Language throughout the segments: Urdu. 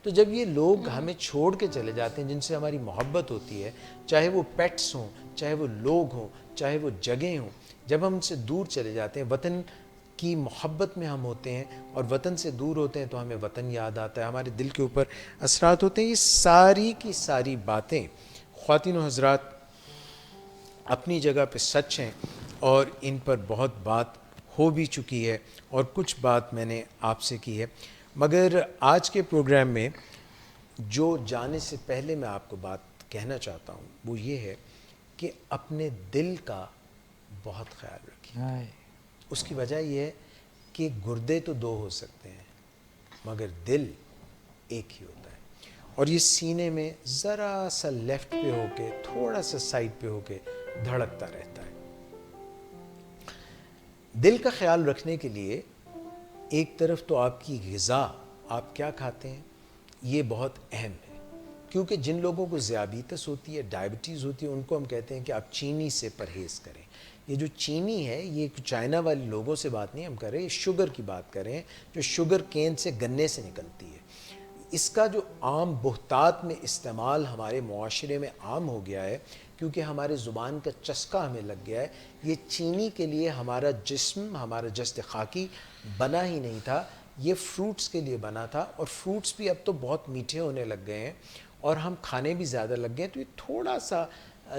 تو جب یہ لوگ ہمیں چھوڑ کے چلے جاتے ہیں جن سے ہماری محبت ہوتی ہے، چاہے وہ پیٹس ہوں، چاہے وہ لوگ ہوں، چاہے وہ جگہیں ہوں، جب ہم ان سے دور چلے جاتے ہیں، وطن کی محبت میں ہم ہوتے ہیں اور وطن سے دور ہوتے ہیں تو ہمیں وطن یاد آتا ہے، ہمارے دل کے اوپر اثرات ہوتے ہیں. یہ ساری کی ساری باتیں خواتین و حضرات اپنی جگہ پہ سچ ہیں اور ان پر بہت بات ہو بھی چکی ہے اور کچھ بات میں نے آپ سے کی ہے. مگر آج کے پروگرام میں جو جانے سے پہلے میں آپ کو بات کہنا چاہتا ہوں وہ یہ ہے کہ اپنے دل کا بہت خیال رکھیے. اس کی وجہ یہ ہے کہ گردے تو دو ہو سکتے ہیں مگر دل ایک ہی ہوتا ہے، اور یہ سینے میں ذرا سا لیفٹ پہ ہو کے تھوڑا سا سائڈ پہ ہو کے دھڑکتا رہتا ہے. دل کا خیال رکھنے کے لیے ایک طرف تو آپ کی غذا، آپ کیا کھاتے ہیں، یہ بہت اہم ہے، کیونکہ جن لوگوں کو ذیابیطس ہوتی ہے، ڈائبٹیز ہوتی ہے، ان کو ہم کہتے ہیں کہ آپ چینی سے پرہیز کریں. یہ جو چینی ہے یہ چائنا والے لوگوں سے بات نہیں ہم کر رہے، یہ شوگر کی بات کر رہے ہیں جو شوگر کین سے، گنے سے نکلتی ہے. اس کا جو عام بہتات میں استعمال ہمارے معاشرے میں عام ہو گیا ہے کیونکہ ہمارے زبان کا چسکا ہمیں لگ گیا ہے. یہ چینی کے لیے ہمارا جسم، ہمارا جسد خاکی بنا ہی نہیں تھا، یہ فروٹس کے لیے بنا تھا، اور فروٹس بھی اب تو بہت میٹھے ہونے لگ گئے ہیں اور ہم کھانے بھی زیادہ لگ گئے ہیں، تو یہ تھوڑا سا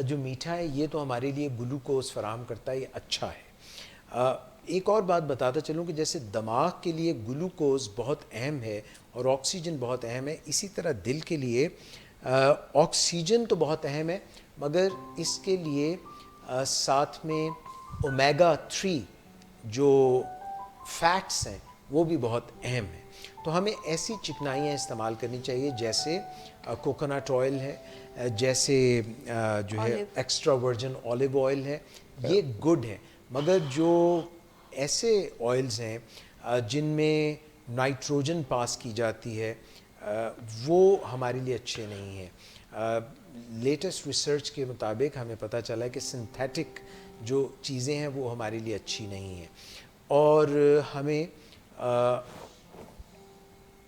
جو میٹھا ہے یہ تو ہمارے لیے گلوکوز فراہم کرتا ہے، یہ اچھا ہے. ایک اور بات بتاتا چلوں کہ جیسے دماغ کے لیے گلوکوز بہت اہم ہے اور آکسیجن بہت اہم ہے، اسی طرح دل کے لیے آکسیجن تو بہت اہم ہے مگر اس کے لیے ساتھ میں اومیگا 3 جو فیٹس ہیں وہ بھی بہت اہم ہیں. تو ہمیں ایسی چکنائیاں استعمال کرنی چاہیے جیسے کوکونٹ آئل ہے، جیسے جو ہے ایکسٹرا ورجن اولیو آئل ہے، یہ گڈ ہے. مگر جو ایسے آئلز ہیں جن میں نائٹروجن پاس کی جاتی ہے وہ ہمارے لیے اچھے نہیں ہیں. لیٹسٹ ریسرچ کے مطابق ہمیں پتہ چلا ہے کہ سنتھیٹک جو چیزیں ہیں وہ ہمارے لیے اچھی نہیں ہیں، اور ہمیں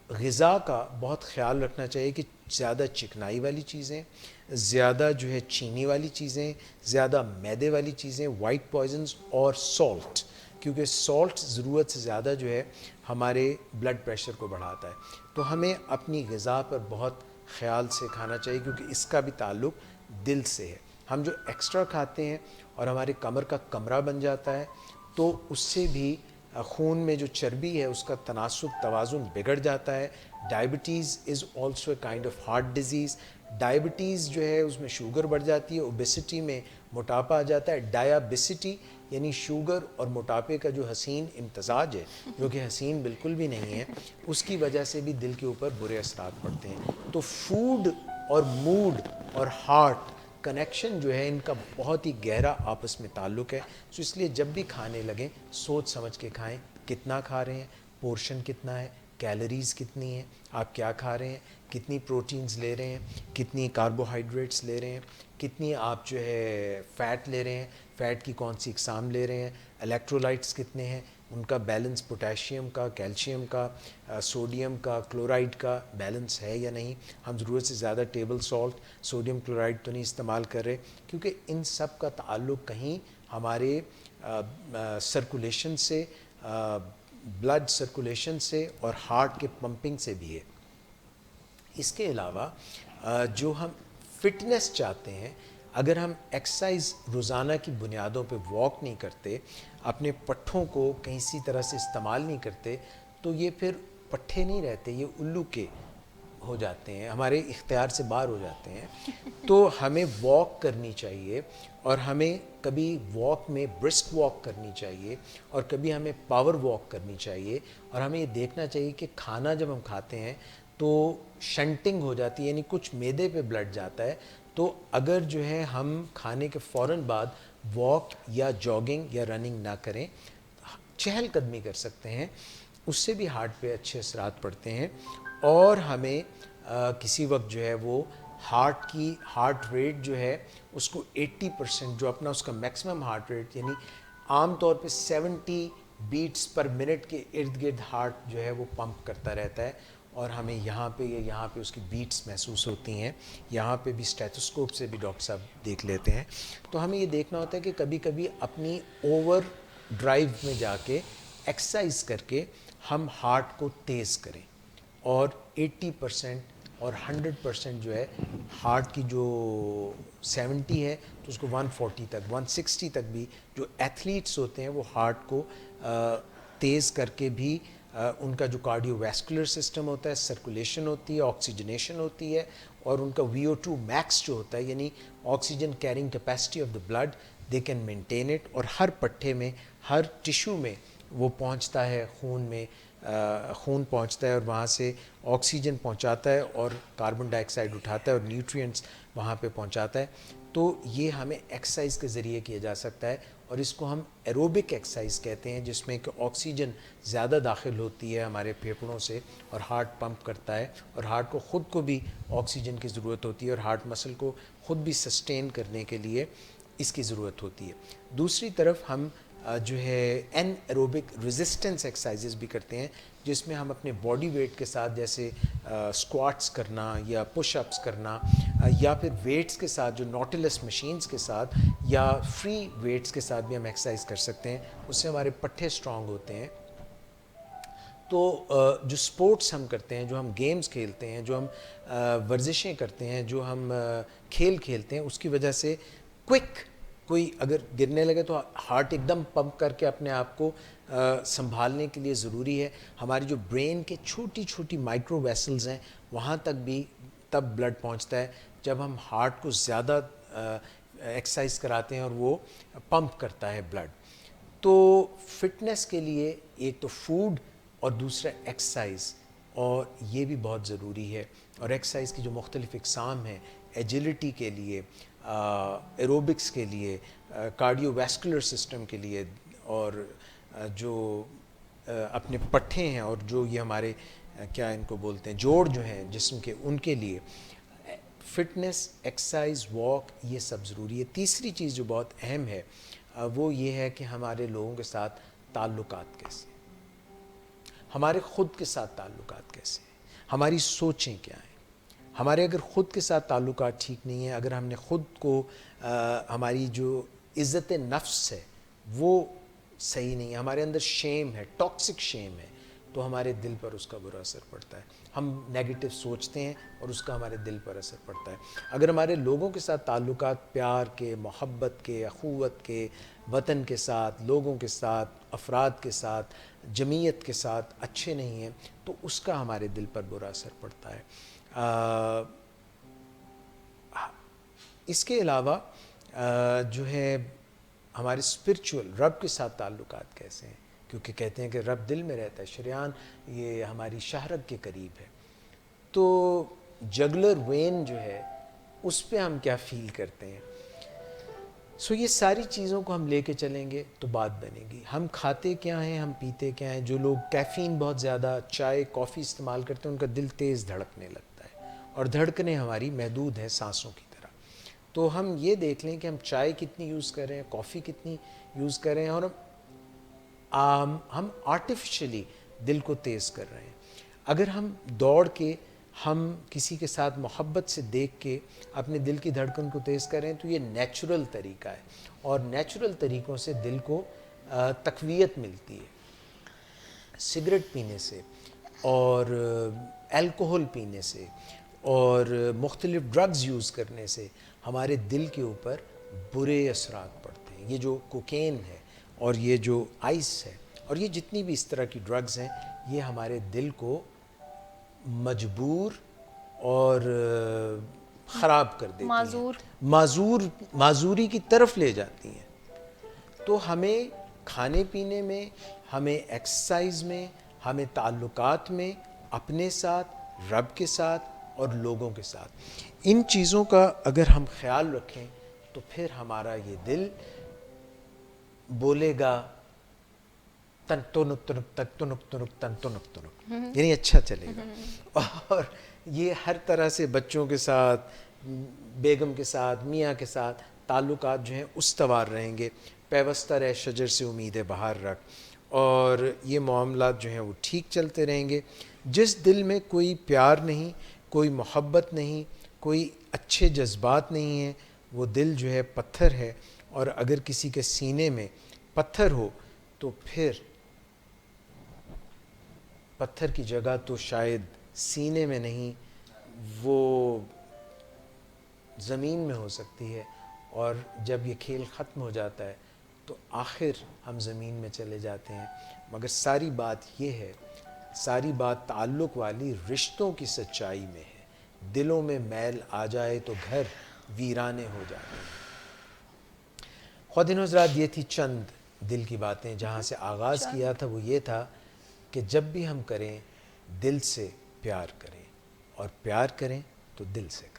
غذا کا بہت خیال رکھنا چاہیے کہ زیادہ چکنائی والی چیزیں، زیادہ جو ہے چینی والی چیزیں، زیادہ میدے والی چیزیں، وائٹ پوائزنز اور سالٹ، کیونکہ سالٹ ضرورت سے زیادہ جو ہے ہمارے بلڈ پریشر کو بڑھاتا ہے. تو ہمیں اپنی غذا پر بہت خیال سے کھانا چاہیے کیونکہ اس کا بھی تعلق دل سے ہے. ہم جو ایکسٹرا کھاتے ہیں اور ہمارے کمر کا کمرہ بن جاتا ہے تو اس سے بھی خون میں جو چربی ہے اس کا تناسب توازن بگڑ جاتا ہے. Diabetes is also a kind of heart disease. Diabetes جو ہے اس میں شوگر بڑھ جاتی ہے، اوبیسٹی میں موٹاپا آ جاتا ہے. ڈایابسٹی یعنی شوگر اور موٹاپے کا جو حسین امتزاج ہے جو کہ حسین بالکل بھی نہیں ہے، اس کی وجہ سے بھی دل کے اوپر برے اثرات پڑتے ہیں. تو فوڈ اور موڈ اور ہارٹ کنیکشن جو ہے ان کا بہت ہی گہرا آپس میں تعلق ہے. سو اس لیے جب بھی کھانے لگیں سوچ سمجھ کے کھائیں، کتنا کھا رہے ہیں، پورشن کتنا ہے، کیلوریز کتنی ہیں، آپ کیا کھا رہے ہیں، کتنی پروٹینز لے رہے ہیں، کتنی کاربوہائیڈریٹس لے رہے ہیں، کتنی آپ جو ہے فیٹ لے رہے ہیں، فیٹ کی کون سی اقسام لے رہے ہیں، الیکٹرولائٹس کتنے ہیں، ان کا بیلنس پوٹیشیم کا، کیلشیم کا، سوڈیم کا، کلورائڈ کا بیلنس ہے یا نہیں. ہم ضرورت سے زیادہ ٹیبل سالٹ، سوڈیم کلورائڈ تو نہیں استعمال کر رہے، کیونکہ ان سب کا تعلق کہیں ہمارے سرکولیشن سے، بلڈ سرکولیشن سے اور ہارٹ کے پمپنگ سے بھی ہے. اس کے علاوہ جو ہم فٹنس چاہتے ہیں، اگر ہم ایکسرسائز روزانہ کی بنیادوں پہ واک نہیں کرتے، اپنے پٹھوں کو کسی طرح سے استعمال نہیں کرتے، تو یہ پھر پٹھے نہیں رہتے، یہ الو کے ہو جاتے ہیں، ہمارے اختیار سے باہر ہو جاتے ہیں. تو ہمیں واک کرنی چاہیے اور ہمیں کبھی واک میں برسک واک کرنی چاہیے اور کبھی ہمیں پاور واک کرنی چاہیے. اور ہمیں یہ دیکھنا چاہیے کہ کھانا جب ہم کھاتے ہیں تو شنٹنگ ہو جاتی ہے، یعنی کچھ معدے پہ بلڈ جاتا ہے. تو اگر جو ہے ہم کھانے کے فوراً بعد واک یا جاگنگ یا رننگ نہ کریں، چہل قدمی کر سکتے ہیں، اس سے بھی ہارٹ پہ اچھے اثرات پڑتے ہیں. اور ہمیں کسی وقت جو ہے وہ ہارٹ ریٹ جو ہے اس کو 80% جو اپنا اس کا میکسیمم ہارٹ ریٹ، یعنی عام طور پہ 70 بیٹس پر منٹ کے ارد گرد ہارٹ جو ہے وہ پمپ کرتا رہتا ہے. اور ہمیں یہاں پہ اس کی بیٹس محسوس ہوتی ہیں, یہاں پہ بھی اسٹیتھوسکوپ سے بھی ڈاکٹر صاحب دیکھ لیتے ہیں. تو ہمیں یہ دیکھنا ہوتا ہے کہ کبھی کبھی اپنی اوور ڈرائیو میں جا کے ایکسرسائز کر کے ہم ہارٹ کو تیز کریں, اور 80% اور 100% جو ہے ہارٹ کی جو 70 ہے تو اس کو 140 تک 160 تک بھی جو ایتھلیٹس ہوتے ہیں وہ ہارٹ کو تیز کر کے بھی ان کا جو کارڈیو ویسکولر سسٹم ہوتا ہے, سرکولیشن ہوتی ہے, آکسیجنیشن ہوتی ہے, اور ان کا VO2 میکس جو ہوتا ہے یعنی oxygen carrying capacity of the blood, they can maintain it, اور ہر پٹھے میں ہر ٹیشو میں وہ پہنچتا ہے, خون پہنچتا ہے اور وہاں سے آکسیجن پہنچاتا ہے اور کاربن ڈائی آکسائڈ اٹھاتا ہے اور نیوٹرینٹس وہاں پہ پہنچاتا ہے. تو یہ ہمیں ایکسرسائز کے ذریعے کیا جا سکتا ہے, اور اس کو ہم ایروبک ایکسرسائز کہتے ہیں, جس میں کہ آکسیجن زیادہ داخل ہوتی ہے ہمارے پھیپھڑوں سے اور ہارٹ پمپ کرتا ہے, اور ہارٹ کو خود کو بھی آکسیجن کی ضرورت ہوتی ہے, اور ہارٹ مسل کو خود بھی سسٹین کرنے کے لیے اس کی ضرورت ہوتی ہے. دوسری طرف ہم جو ہے این ایروبک ریزسٹنس ایکسرسائزز بھی کرتے ہیں, جس میں ہم اپنے باڈی ویٹ کے ساتھ جیسے اسکواٹس کرنا یا پش اپس کرنا, یا پھر ویٹس کے ساتھ جو نوٹیلس مشینز کے ساتھ یا فری ویٹس کے ساتھ بھی ہم ایکسرسائز کر سکتے ہیں. اس سے ہمارے پٹھے اسٹرانگ ہوتے ہیں. تو جو سپورٹس ہم کرتے ہیں, جو ہم گیمز کھیلتے ہیں, جو ہم ورزشیں کرتے ہیں, جو ہم کھیل کھیلتے ہیں, اس کی وجہ سے کوئک کوئی اگر گرنے لگے تو ہارٹ ایک دم پمپ کر کے اپنے آپ کو سنبھالنے کے لیے ضروری ہے. ہماری جو برین کے چھوٹی چھوٹی مائکرو ویسلز ہیں وہاں تک بھی تب بلڈ پہنچتا ہے جب ہم ہارٹ کو زیادہ ایکسرسائز کراتے ہیں اور وہ پمپ کرتا ہے بلڈ. تو فٹنس کے لیے ایک تو فوڈ اور دوسرا ایکسرسائز, اور یہ بھی بہت ضروری ہے. اور ایکسرسائز کی جو مختلف اقسام ہیں, ایجلٹی کے لیے, ایروبکس کے لیے, کارڈیو ویسکولر سسٹم کے لیے, اور جو اپنے پٹھے ہیں اور جو یہ ہمارے کیا ان کو بولتے ہیں جوڑ جو ہیں جسم کے, ان کے لیے فٹنس, ایکسرسائز, واک, یہ سب ضروری ہے. تیسری چیز جو بہت اہم ہے وہ یہ ہے کہ ہمارے لوگوں کے ساتھ تعلقات کیسے, ہمارے خود کے ساتھ تعلقات کیسے, ہماری سوچیں کیا ہیں. ہمارے اگر خود کے ساتھ تعلقات ٹھیک نہیں ہیں, اگر ہم نے خود کو ہماری جو عزت نفس ہے وہ صحیح نہیں ہے, ہمارے اندر شیم ہے, ٹاکسک شیم ہے, تو ہمارے دل پر اس کا برا اثر پڑتا ہے. ہم نیگیٹو سوچتے ہیں اور اس کا ہمارے دل پر اثر پڑتا ہے. اگر ہمارے لوگوں کے ساتھ تعلقات پیار کے, محبت کے, اخوت کے, وطن کے ساتھ, لوگوں کے ساتھ, افراد کے ساتھ, جمعیت کے ساتھ اچھے نہیں ہیں, تو اس کا ہمارے دل پر برا اثر پڑتا ہے. اس کے علاوہ جو ہے ہمارے اسپرچول رب کے ساتھ تعلقات کیسے ہیں, کیونکہ کہتے ہیں کہ رب دل میں رہتا ہے, شریان یہ ہماری شہرگ کے قریب ہے. تو جگلر وین جو ہے اس پہ ہم کیا فیل کرتے ہیں. یہ ساری چیزوں کو ہم لے کے چلیں گے تو بات بنے گی. ہم کھاتے کیا ہیں, ہم پیتے کیا ہیں. جو لوگ کیفین بہت زیادہ, چائے, کافی استعمال کرتے ہیں, ان کا دل تیز دھڑکنے لگتا ہے, اور دھڑکنیں ہماری محدود ہیں سانسوں کی طرح. تو ہم یہ دیکھ لیں کہ ہم چائے کتنی یوز کر رہے ہیں, کافی کتنی یوز کر رہے ہیں, اور ہم آرٹیفیشلی دل کو تیز کر رہے ہیں. اگر ہم دوڑ کے, ہم کسی کے ساتھ محبت سے دیکھ کے اپنے دل کی دھڑکن کو تیز کریں تو یہ نیچرل طریقہ ہے, اور نیچرل طریقوں سے دل کو تقویت ملتی ہے. سگریٹ پینے سے اور الکوہل پینے سے اور مختلف ڈرگز یوز کرنے سے ہمارے دل کے اوپر برے اثرات پڑتے ہیں. یہ جو کوکین ہے اور یہ جو آئس ہے اور یہ جتنی بھی اس طرح کی ڈرگز ہیں, یہ ہمارے دل کو مجبور اور خراب کر دیتی ہیں, معذوری کی طرف لے جاتی ہیں. تو ہمیں کھانے پینے میں, ہمیں ایکسرسائز میں, ہمیں تعلقات میں, اپنے ساتھ, رب کے ساتھ اور لوگوں کے ساتھ, ان چیزوں کا اگر ہم خیال رکھیں تو پھر ہمارا یہ دل بولے گا تن تنک تنک تک تنک تنک تن تنک تنک, یعنی اچھا چلے گا. اور یہ ہر طرح سے بچوں کے ساتھ, بیگم کے ساتھ, میاں کے ساتھ تعلقات جو ہیں استوار رہیں گے. پیوستہ رہ شجر سے امید بہار رکھ, اور یہ معاملات جو ہیں وہ ٹھیک چلتے رہیں گے. جس دل میں کوئی پیار نہیں، کوئی محبت نہیں، کوئی اچھے جذبات نہیں ہیں، وہ دل جو ہے پتھر ہے. اور اگر کسی کے سینے میں پتھر ہو تو پھر پتھر کی جگہ تو شاید سینے میں نہیں، وہ زمین میں ہو سکتی ہے. اور جب یہ کھیل ختم ہو جاتا ہے تو آخر ہم زمین میں چلے جاتے ہیں. مگر ساری بات یہ ہے، ساری بات تعلق والی رشتوں کی سچائی میں ہے. دلوں میں میل آ جائے تو گھر ویرانے ہو جاتے ہیں. خواتین و حضرات، یہ تھی چند دل کی باتیں. جہاں سے آغاز کیا تھا وہ یہ تھا کہ جب بھی ہم کریں دل سے پیار کریں، اور پیار کریں تو دل سے کریں.